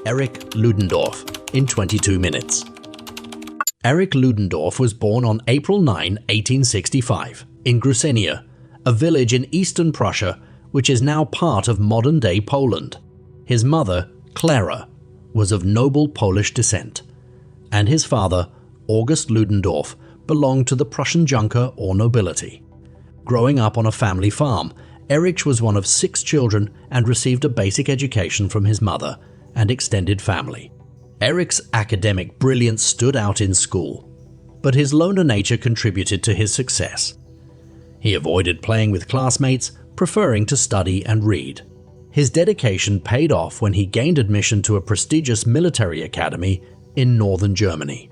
Erich Ludendorff in 22 minutes. Erich Ludendorff was born on April 9, 1865, in Grusenia, a village in eastern Prussia which is now part of modern-day Poland. His mother, Clara, was of noble Polish descent, and his father, August Ludendorff, belonged to the Prussian Junker or nobility. Growing up on a family farm, Erich was one of 6 children and received a basic education from his mother and extended family. Erich's academic brilliance stood out in school, but his loner nature contributed to his success. He avoided playing with classmates, preferring to study and read. His dedication paid off when he gained admission to a prestigious military academy in northern Germany.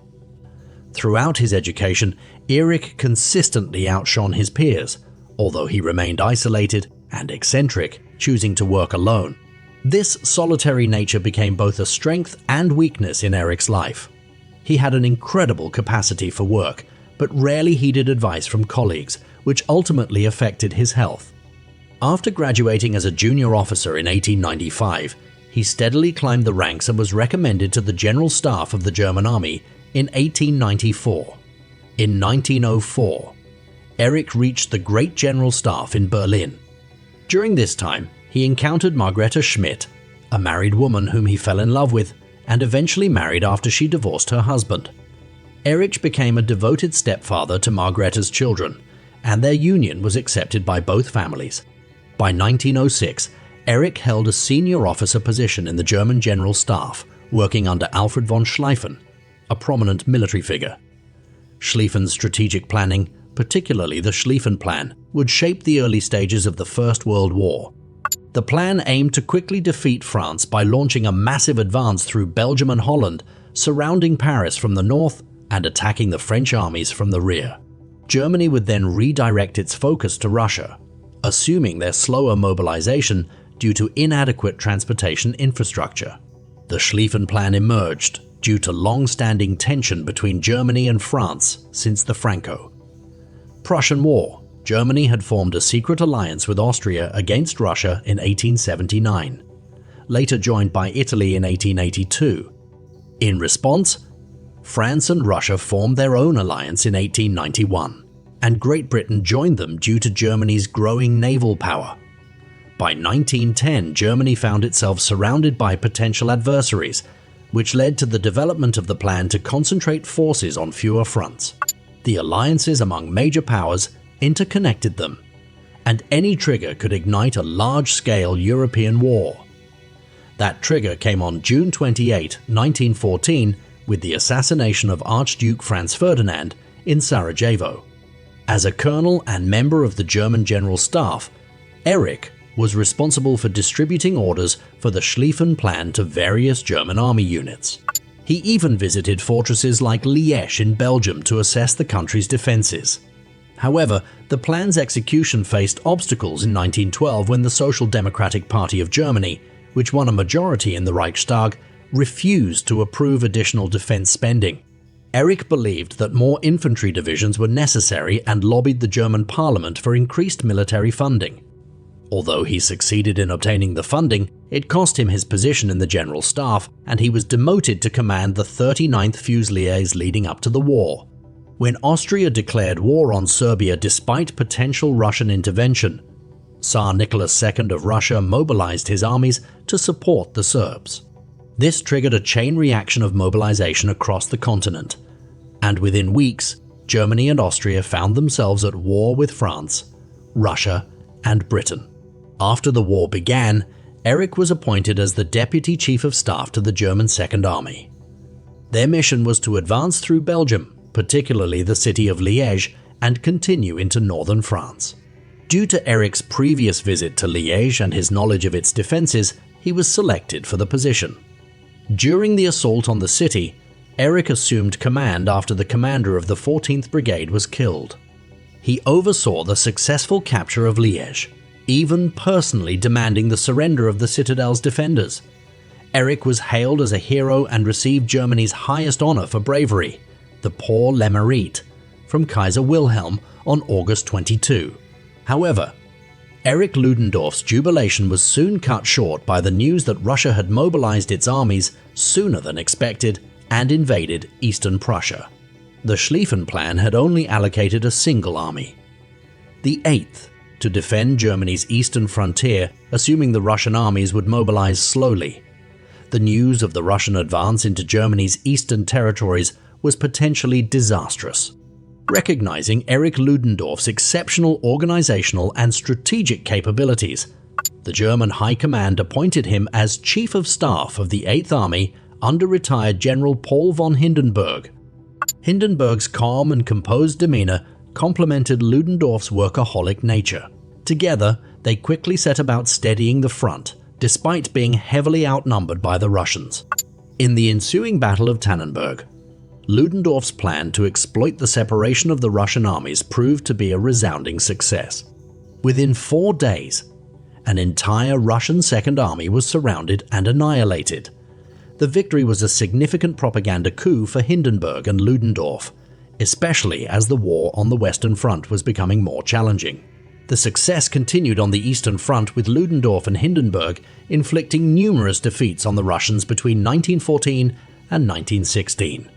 Throughout his education, Erich consistently outshone his peers, although he remained isolated and eccentric, choosing to work alone. This solitary nature became both a strength and weakness in Erich's life. He had an incredible capacity for work, but rarely heeded advice from colleagues, which ultimately affected his health. After graduating as a junior officer in 1895, he steadily climbed the ranks and was recommended to the General Staff of the German Army in 1894. In 1904, Erich reached the Great General Staff in Berlin. During this time, he encountered Margrethe Schmidt, a married woman whom he fell in love with and eventually married after she divorced her husband. Erich became a devoted stepfather to Margrethe's children, and their union was accepted by both families. By 1906, Erich held a senior officer position in the German General Staff, working under Alfred von Schlieffen, a prominent military figure. Schlieffen's strategic planning, particularly the Schlieffen Plan, would shape the early stages of the First World War. The plan aimed to quickly defeat France by launching a massive advance through Belgium and Holland, surrounding Paris from the north and attacking the French armies from the rear. Germany would then redirect its focus to Russia, assuming their slower mobilization due to inadequate transportation infrastructure. The Schlieffen Plan emerged due to long-standing tension between Germany and France since the Franco-Prussian War. Germany had formed a secret alliance with Austria against Russia in 1879, later joined by Italy in 1882. In response, France and Russia formed their own alliance in 1891, and Great Britain joined them due to Germany's growing naval power. By 1910, Germany found itself surrounded by potential adversaries, which led to the development of the plan to concentrate forces on fewer fronts. The alliances among major powers interconnected them, and any trigger could ignite a large-scale European war. That trigger came on June 28, 1914, with the assassination of Archduke Franz Ferdinand in Sarajevo. As a colonel and member of the German General Staff, Erich was responsible for distributing orders for the Schlieffen Plan to various German army units. He even visited fortresses like Liège in Belgium to assess the country's defenses. However, the plan's execution faced obstacles in 1912 when the Social Democratic Party of Germany, which won a majority in the Reichstag, refused to approve additional defense spending. Erich believed that more infantry divisions were necessary and lobbied the German parliament for increased military funding. Although he succeeded in obtaining the funding, it cost him his position in the General Staff, and he was demoted to command the 39th Fusiliers leading up to the war. When Austria declared war on Serbia despite potential Russian intervention, Tsar Nicholas II of Russia mobilized his armies to support the Serbs. This triggered a chain reaction of mobilization across the continent, and within weeks, Germany and Austria found themselves at war with France, Russia, and Britain. After the war began, Erich was appointed as the Deputy Chief of Staff to the German Second Army. Their mission was to advance through Belgium, particularly the city of Liège, and continue into northern France. Due to Erich's previous visit to Liège and his knowledge of its defenses, he was selected for the position. During the assault on the city, Erich assumed command after the commander of the 14th Brigade was killed. He oversaw the successful capture of Liège, even personally demanding the surrender of the citadel's defenders. Erich was hailed as a hero and received Germany's highest honor for bravery, the Pour le Mérite, from Kaiser Wilhelm on August 22. However, Erich Ludendorff's jubilation was soon cut short by the news that Russia had mobilized its armies sooner than expected and invaded Eastern Prussia. The Schlieffen Plan had only allocated a single army, the 8th, to defend Germany's eastern frontier, assuming the Russian armies would mobilize slowly. The news of the Russian advance into Germany's eastern territories was potentially disastrous. Recognizing Erich Ludendorff's exceptional organizational and strategic capabilities, the German High Command appointed him as Chief of Staff of the 8th Army under retired General Paul von Hindenburg. Hindenburg's calm and composed demeanor complemented Ludendorff's workaholic nature. Together, they quickly set about steadying the front, despite being heavily outnumbered by the Russians. In the ensuing Battle of Tannenberg, Ludendorff's plan to exploit the separation of the Russian armies proved to be a resounding success. Within 4 days, an entire Russian Second Army was surrounded and annihilated. The victory was a significant propaganda coup for Hindenburg and Ludendorff, especially as the war on the Western Front was becoming more challenging. The success continued on the Eastern Front, with Ludendorff and Hindenburg inflicting numerous defeats on the Russians between 1914 and 1916.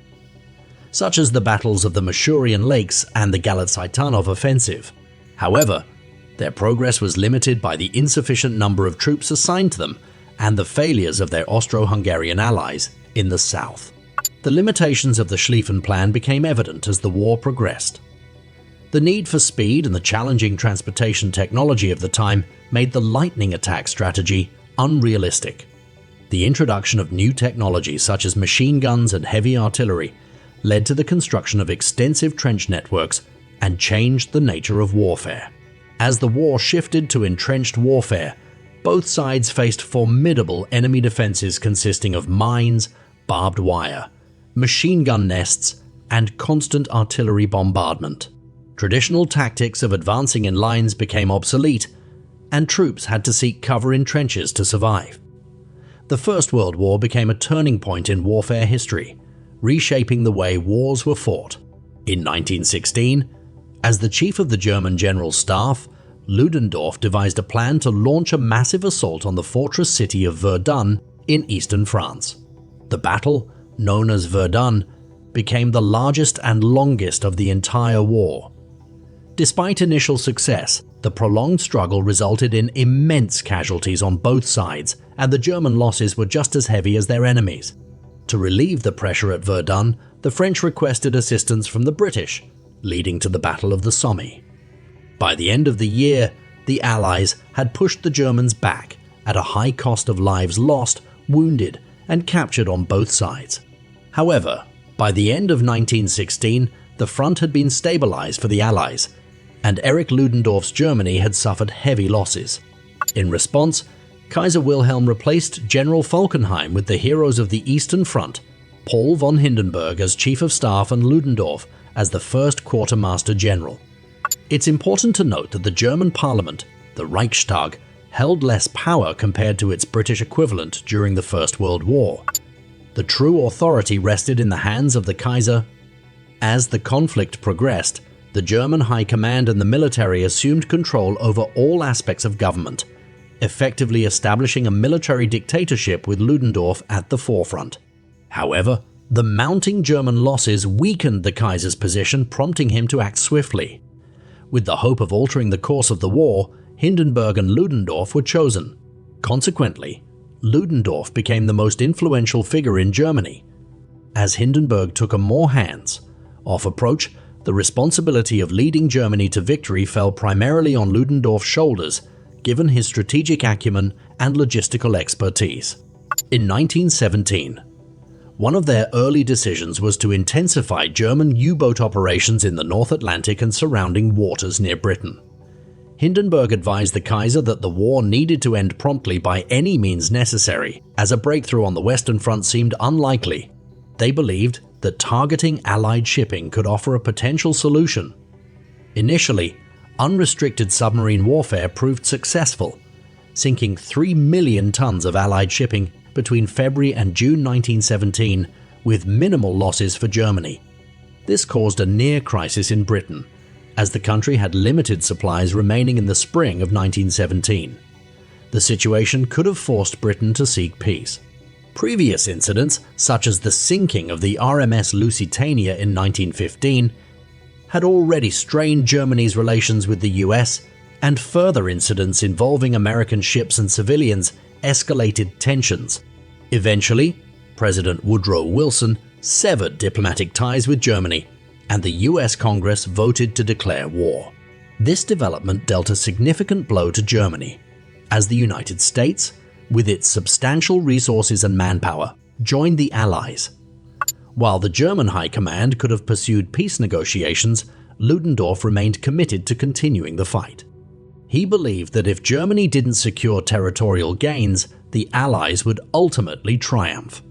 Such as the battles of the Masurian Lakes and the Galit-Saitanov offensive. However, their progress was limited by the insufficient number of troops assigned to them and the failures of their Austro-Hungarian allies in the south. The limitations of the Schlieffen Plan became evident as the war progressed. The need for speed and the challenging transportation technology of the time made the lightning attack strategy unrealistic. The introduction of new technology such as machine guns and heavy artillery led to the construction of extensive trench networks and changed the nature of warfare. As the war shifted to entrenched warfare, both sides faced formidable enemy defenses consisting of mines, barbed wire, machine gun nests, and constant artillery bombardment. Traditional tactics of advancing in lines became obsolete, and troops had to seek cover in trenches to survive. The First World War became a turning point in warfare history, reshaping the way wars were fought. In 1916, as the chief of the German General Staff, Ludendorff devised a plan to launch a massive assault on the fortress city of Verdun in eastern France. The battle, known as Verdun, became the largest and longest of the entire war. Despite initial success, the prolonged struggle resulted in immense casualties on both sides, and the German losses were just as heavy as their enemies. To relieve the pressure at Verdun, the French requested assistance from the British, leading to the Battle of the Somme. By the end of the year, the Allies had pushed the Germans back at a high cost of lives lost, wounded, and captured on both sides. However, by the end of 1916, the front had been stabilized for the Allies, and Erich Ludendorff's Germany had suffered heavy losses. In response, Kaiser Wilhelm replaced General Falkenhayn with the heroes of the Eastern Front, Paul von Hindenburg as Chief of Staff and Ludendorff as the first Quartermaster General. It's important to note that the German Parliament, the Reichstag, held less power compared to its British equivalent during the First World War. The true authority rested in the hands of the Kaiser. As the conflict progressed, the German High Command and the military assumed control over all aspects of government, effectively establishing a military dictatorship with Ludendorff at the forefront. However, the mounting German losses weakened the Kaiser's position, prompting him to act swiftly. With the hope of altering the course of the war, Hindenburg and Ludendorff were chosen. Consequently, Ludendorff became the most influential figure in Germany. As Hindenburg took a more hands-off approach, the responsibility of leading Germany to victory fell primarily on Ludendorff's shoulders, given his strategic acumen and logistical expertise. In 1917, one of their early decisions was to intensify German U-boat operations in the North Atlantic and surrounding waters near Britain. Hindenburg advised the Kaiser that the war needed to end promptly by any means necessary, as a breakthrough on the Western Front seemed unlikely. They believed that targeting Allied shipping could offer a potential solution. Initially, unrestricted submarine warfare proved successful, sinking 3 million tons of Allied shipping between February and June 1917 with minimal losses for Germany. This caused a near crisis in Britain, as the country had limited supplies remaining in the spring of 1917. The situation could have forced Britain to seek peace. Previous incidents, such as the sinking of the RMS Lusitania in 1915, had already strained Germany's relations with the US, and further incidents involving American ships and civilians escalated tensions. Eventually, President Woodrow Wilson severed diplomatic ties with Germany, and the US Congress voted to declare war. This development dealt a significant blow to Germany, as the United States, with its substantial resources and manpower, joined the Allies. While the German High Command could have pursued peace negotiations, Ludendorff remained committed to continuing the fight. He believed that if Germany didn't secure territorial gains, the Allies would ultimately triumph.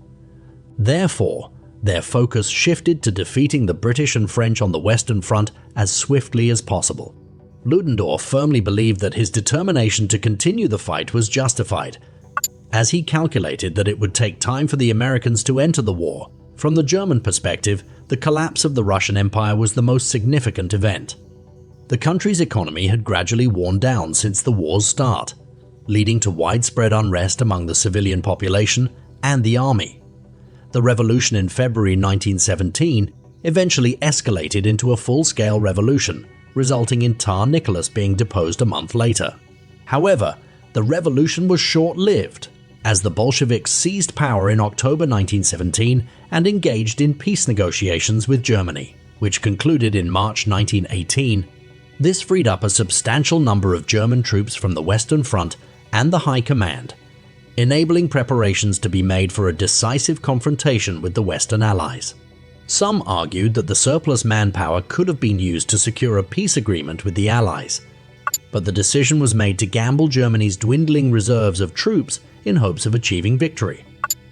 Therefore, their focus shifted to defeating the British and French on the Western Front as swiftly as possible. Ludendorff firmly believed that his determination to continue the fight was justified, as he calculated that it would take time for the Americans to enter the war. From the German perspective, the collapse of the Russian Empire was the most significant event. The country's economy had gradually worn down since the war's start, leading to widespread unrest among the civilian population and the army. The revolution in February 1917 eventually escalated into a full-scale revolution, resulting in Tsar Nicholas being deposed a month later. However, the revolution was short-lived, as the Bolsheviks seized power in October 1917 and engaged in peace negotiations with Germany, which concluded in March 1918. This freed up a substantial number of German troops from the Western Front and the High Command, enabling preparations to be made for a decisive confrontation with the Western Allies. Some argued that the surplus manpower could have been used to secure a peace agreement with the Allies, but the decision was made to gamble Germany's dwindling reserves of troops in hopes of achieving victory.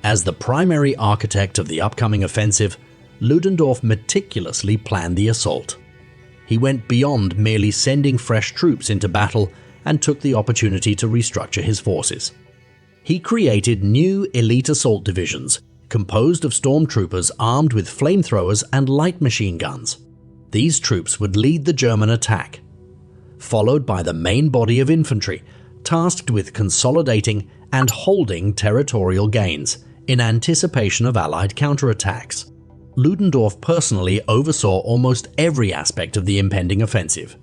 As the primary architect of the upcoming offensive, Ludendorff meticulously planned the assault. He went beyond merely sending fresh troops into battle and took the opportunity to restructure his forces. He created new elite assault divisions composed of stormtroopers armed with flamethrowers and light machine guns. These troops would lead the German attack, followed by the main body of infantry tasked with consolidating and holding territorial gains in anticipation of Allied counterattacks. Ludendorff personally oversaw almost every aspect of the impending offensive,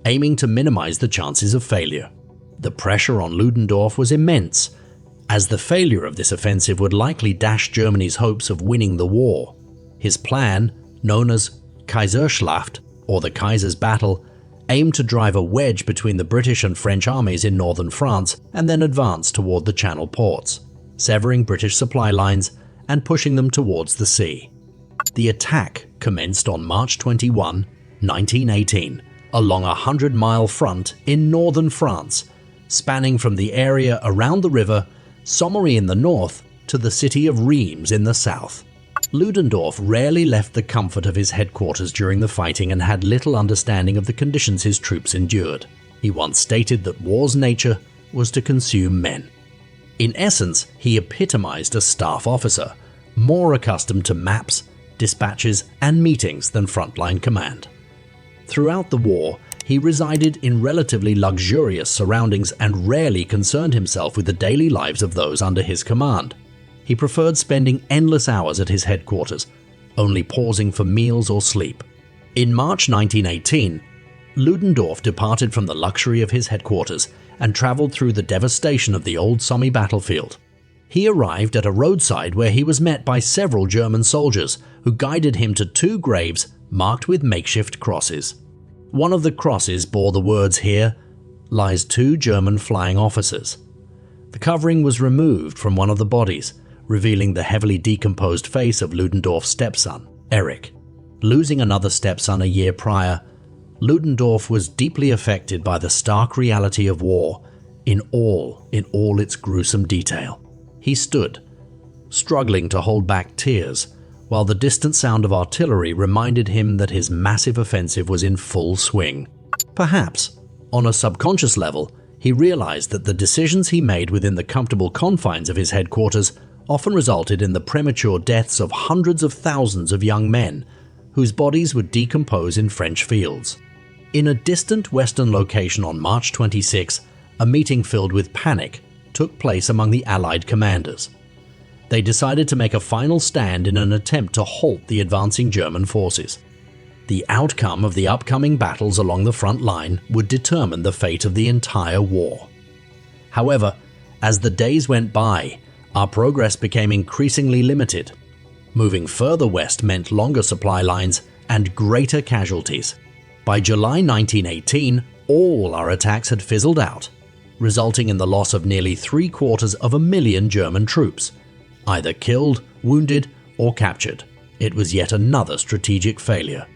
aiming to minimize the chances of failure. The pressure on Ludendorff was immense, as the failure of this offensive would likely dash Germany's hopes of winning the war. His plan, known as Kaiserschlacht, or the Kaiser's Battle, aimed to drive a wedge between the British and French armies in northern France and then advance toward the Channel ports, severing British supply lines and pushing them towards the sea. The attack commenced on March 21, 1918, along a 100-mile front in northern France, spanning from the area around the river Sommery in the north to the city of Reims in the south. Ludendorff rarely left the comfort of his headquarters during the fighting and had little understanding of the conditions his troops endured. He once stated that war's nature was to consume men. In essence, he epitomized a staff officer, more accustomed to maps, dispatches, and meetings than frontline command. Throughout the war, he resided in relatively luxurious surroundings and rarely concerned himself with the daily lives of those under his command. He preferred spending endless hours at his headquarters, only pausing for meals or sleep. In March 1918, Ludendorff departed from the luxury of his headquarters and traveled through the devastation of the old Somme battlefield. He arrived at a roadside where he was met by several German soldiers who guided him to two graves marked with makeshift crosses. One of the crosses bore the words, "Here lies two German flying officers." The covering was removed from one of the bodies, revealing the heavily decomposed face of Ludendorff's stepson, Erich. Losing another stepson a year prior, Ludendorff was deeply affected by the stark reality of war in all its gruesome detail. He stood, struggling to hold back tears, while the distant sound of artillery reminded him that his massive offensive was in full swing. Perhaps, on a subconscious level, he realized that the decisions he made within the comfortable confines of his headquarters often resulted in the premature deaths of hundreds of thousands of young men whose bodies would decompose in French fields. In a distant western location on March 26, a meeting filled with panic took place among the Allied commanders. They decided to make a final stand in an attempt to halt the advancing German forces. The outcome of the upcoming battles along the front line would determine the fate of the entire war. However, as the days went by, our progress became increasingly limited. Moving further west meant longer supply lines and greater casualties. By July 1918, all our attacks had fizzled out, resulting in the loss of nearly 750,000 German troops, either killed, wounded, or captured. It was yet another strategic failure.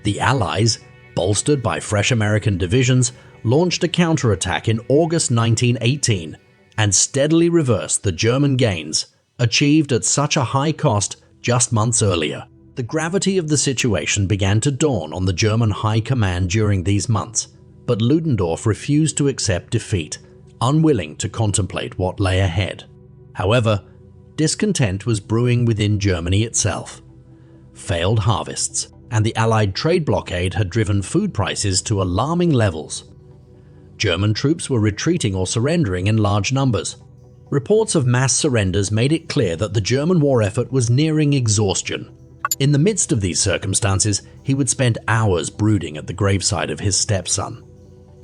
The Allies, bolstered by fresh American divisions, launched a counterattack in August 1918 and steadily reversed the German gains achieved at such a high cost just months earlier. The gravity of the situation began to dawn on the German High Command during these months, but Ludendorff refused to accept defeat, unwilling to contemplate what lay ahead. However, discontent was brewing within Germany itself. Failed harvests and the Allied trade blockade had driven food prices to alarming levels. German troops were retreating or surrendering in large numbers. Reports of mass surrenders made it clear that the German war effort was nearing exhaustion. In the midst of these circumstances, he would spend hours brooding at the graveside of his stepson,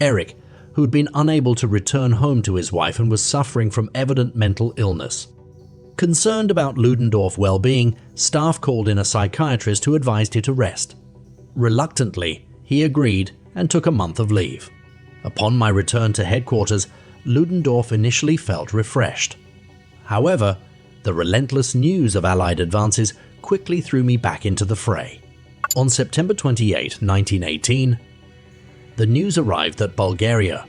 Erich, who had been unable to return home to his wife and was suffering from evident mental illness. Concerned about Ludendorff's well-being, staff called in a psychiatrist who advised him to rest. Reluctantly, he agreed and took a month of leave. Upon my return to headquarters, Ludendorff initially felt refreshed. However, the relentless news of Allied advances quickly threw me back into the fray. On September 28, 1918, the news arrived that Bulgaria,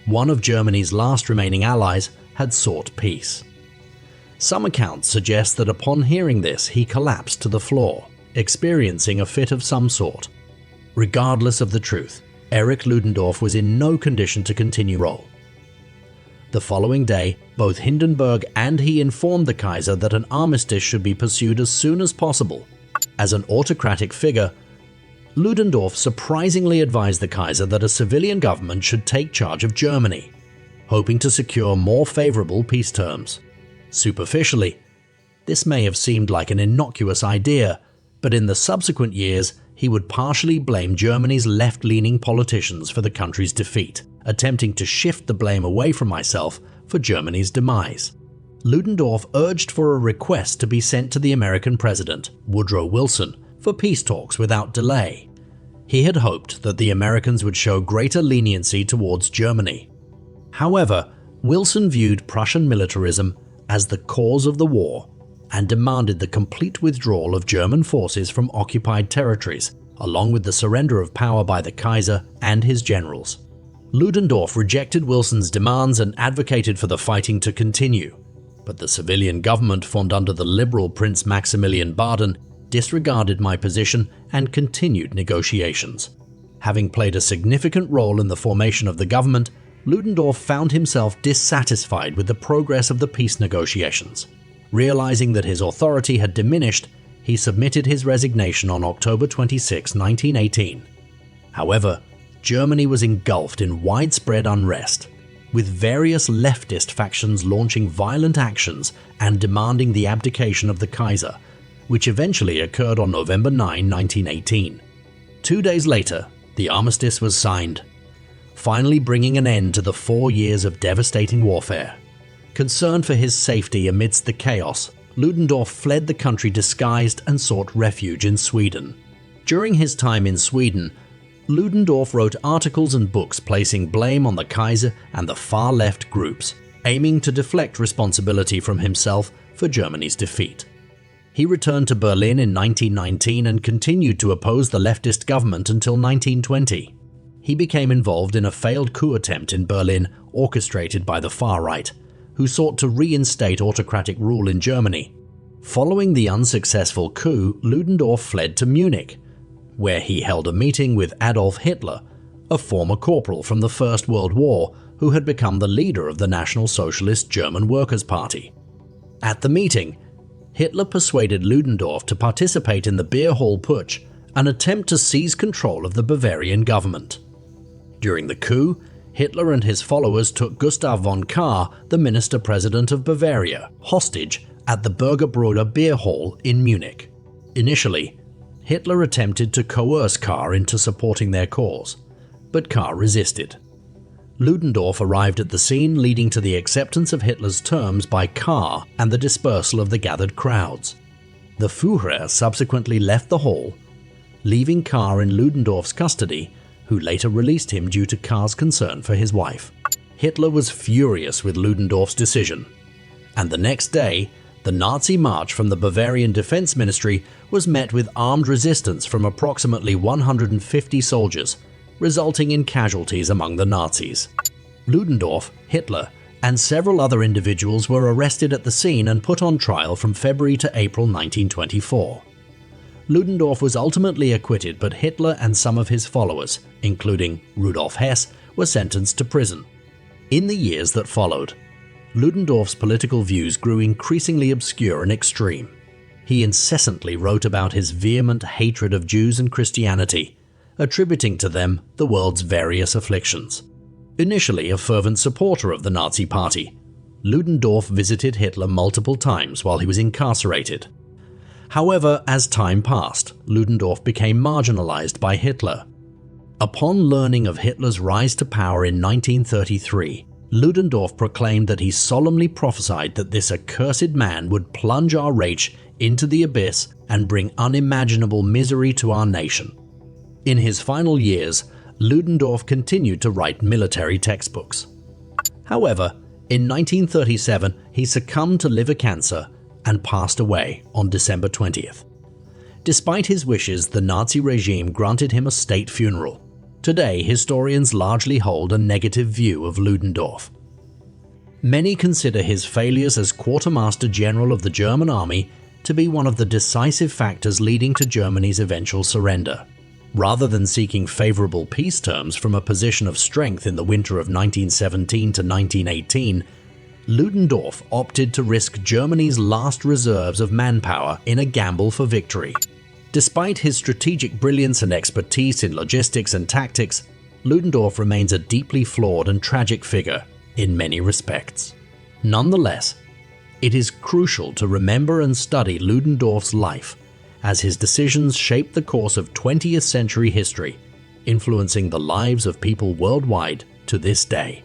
one of Germany's last remaining allies, had sought peace. Some accounts suggest that upon hearing this, he collapsed to the floor, experiencing a fit of some sort. Regardless of the truth, Erich Ludendorff was in no condition to continue role. The following day, both Hindenburg and he informed the Kaiser that an armistice should be pursued as soon as possible. As an autocratic figure, Ludendorff surprisingly advised the Kaiser that a civilian government should take charge of Germany, hoping to secure more favorable peace terms. Superficially, this may have seemed like an innocuous idea, but in the subsequent years, he would partially blame Germany's left-leaning politicians for the country's defeat, attempting to shift the blame away from myself for Germany's demise. Ludendorff urged for a request to be sent to the American president, Woodrow Wilson, for peace talks without delay. He had hoped that the Americans would show greater leniency towards Germany. However, Wilson viewed Prussian militarism as the cause of the war and demanded the complete withdrawal of German forces from occupied territories, along with the surrender of power by the Kaiser and his generals. Ludendorff rejected Wilson's demands and advocated for the fighting to continue, but the civilian government formed under the liberal Prince Maximilian Baden disregarded my position and continued negotiations. Having played a significant role in the formation of the government, Ludendorff found himself dissatisfied with the progress of the peace negotiations. Realizing that his authority had diminished, he submitted his resignation on October 26, 1918. However, Germany was engulfed in widespread unrest, with various leftist factions launching violent actions and demanding the abdication of the Kaiser, which eventually occurred on November 9, 1918. 2 days later, the armistice was signed, finally bringing an end to the 4 years of devastating warfare. Concerned for his safety amidst the chaos, Ludendorff fled the country disguised and sought refuge in Sweden. During his time in Sweden, Ludendorff wrote articles and books placing blame on the Kaiser and the far-left groups, aiming to deflect responsibility from himself for Germany's defeat. He returned to Berlin in 1919 and continued to oppose the leftist government until 1920. He became involved in a failed coup attempt in Berlin orchestrated by the far right, who sought to reinstate autocratic rule in Germany. Following the unsuccessful coup, Ludendorff fled to Munich, where he held a meeting with Adolf Hitler, a former corporal from the First World War who had become the leader of the National Socialist German Workers' Party. At the meeting, Hitler persuaded Ludendorff to participate in the Beer Hall Putsch, an attempt to seize control of the Bavarian government. During the coup, Hitler and his followers took Gustav von Kahr, the minister-president of Bavaria, hostage at the Bürgerbräu beer hall in Munich. Initially, Hitler attempted to coerce Kahr into supporting their cause, but Kahr resisted. Ludendorff arrived at the scene, leading to the acceptance of Hitler's terms by Kahr and the dispersal of the gathered crowds. The Führer subsequently left the hall, leaving Kahr in Ludendorff's custody, who later released him due to Kahr's concern for his wife. Hitler was furious with Ludendorff's decision, and the next day, the Nazi march from the Bavarian Defense Ministry was met with armed resistance from approximately 150 soldiers, resulting in casualties among the Nazis. Ludendorff, Hitler, and several other individuals were arrested at the scene and put on trial from February to April 1924. Ludendorff was ultimately acquitted, but Hitler and some of his followers, including Rudolf Hess, were sentenced to prison. In the years that followed, Ludendorff's political views grew increasingly obscure and extreme. He incessantly wrote about his vehement hatred of Jews and Christianity, attributing to them the world's various afflictions. Initially a fervent supporter of the Nazi Party, Ludendorff visited Hitler multiple times while he was incarcerated. However, as time passed, Ludendorff became marginalized by Hitler. Upon learning of Hitler's rise to power in 1933, Ludendorff proclaimed that he solemnly prophesied that this accursed man would plunge our Reich into the abyss and bring unimaginable misery to our nation. In his final years, Ludendorff continued to write military textbooks. However, in 1937 he succumbed to liver cancer and passed away on December 20th. Despite his wishes, the Nazi regime granted him a state funeral. Today, historians largely hold a negative view of Ludendorff. Many consider his failures as Quartermaster General of the German Army to be one of the decisive factors leading to Germany's eventual surrender. Rather than seeking favorable peace terms from a position of strength in the winter of 1917 to 1918, Ludendorff opted to risk Germany's last reserves of manpower in a gamble for victory. Despite his strategic brilliance and expertise in logistics and tactics, Ludendorff remains a deeply flawed and tragic figure in many respects. Nonetheless, it is crucial to remember and study Ludendorff's life, as his decisions shaped the course of 20th century history, influencing the lives of people worldwide to this day.